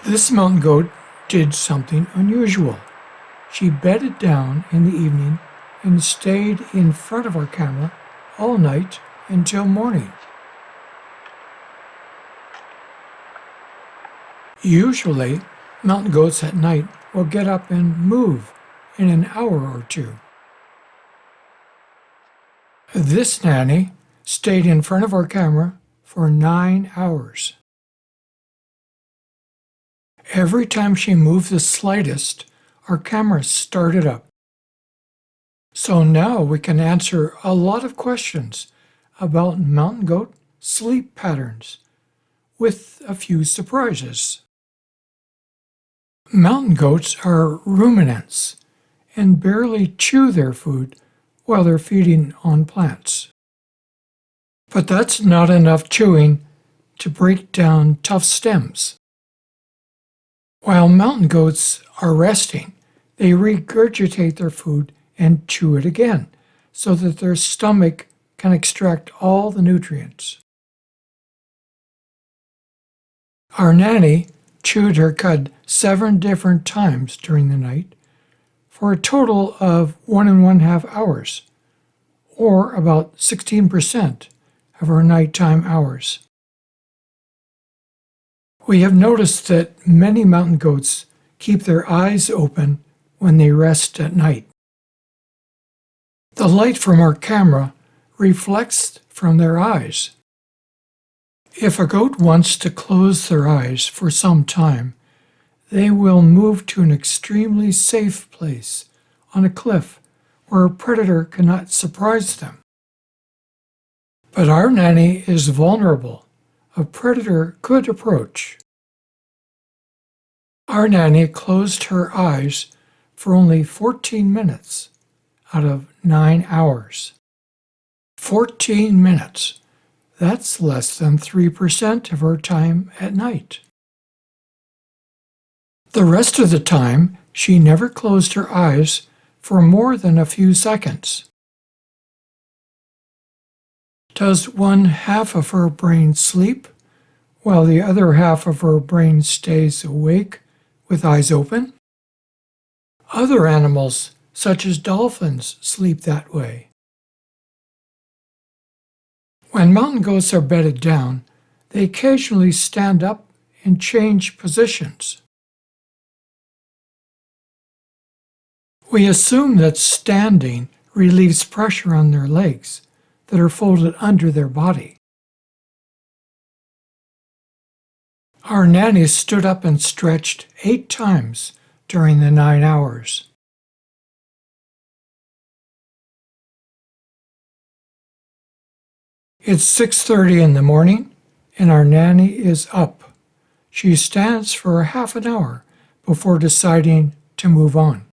This mountain goat did something unusual. She bedded down in the evening and stayed in front of our camera all night until morning. Usually, mountain goats at night will get up and move in an hour or two. This nanny stayed in front of our camera for 9 hours. Every time she moved the slightest, our camera started up. So now we can answer a lot of questions about mountain goat sleep patterns, with a few surprises. Mountain goats are ruminants and barely chew their food while they're feeding on plants. But that's not enough chewing to break down tough stems. While mountain goats are resting, they regurgitate their food and chew it again so that their stomach can extract all the nutrients. Our nanny chewed her cud 7 different times during the night for a total of 1.5 hours, or about 16% of her nighttime hours. We have noticed that many mountain goats keep their eyes open when they rest at night. The light from our camera reflects from their eyes. If a goat wants to close their eyes for some time, they will move to an extremely safe place on a cliff where a predator cannot surprise them. But our nanny is vulnerable. A predator could approach. Our nanny closed her eyes for only 14 minutes out of 9 hours. 14 minutes. That's less than 3% of her time at night. The rest of the time, she never closed her eyes for more than a few seconds. Does one half of her brain sleep while the other half of her brain stays awake with eyes open? Other animals, such as dolphins, sleep that way. When mountain goats are bedded down, they occasionally stand up and change positions. We assume that standing relieves pressure on their legs that are folded under their body. Our nanny stood up and stretched 8 times during the 9 hours. It's 6:30 in the morning, and our nanny is up. She stands for half an hour before deciding to move on.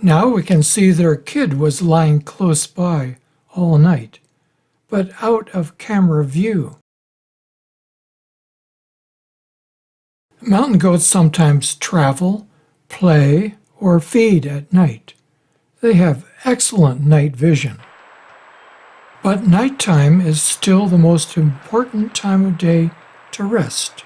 Now we can see that our kid was lying close by all night, but out of camera view. Mountain goats sometimes travel, play, or feed at night. They have excellent night vision. But nighttime is still the most important time of day to rest.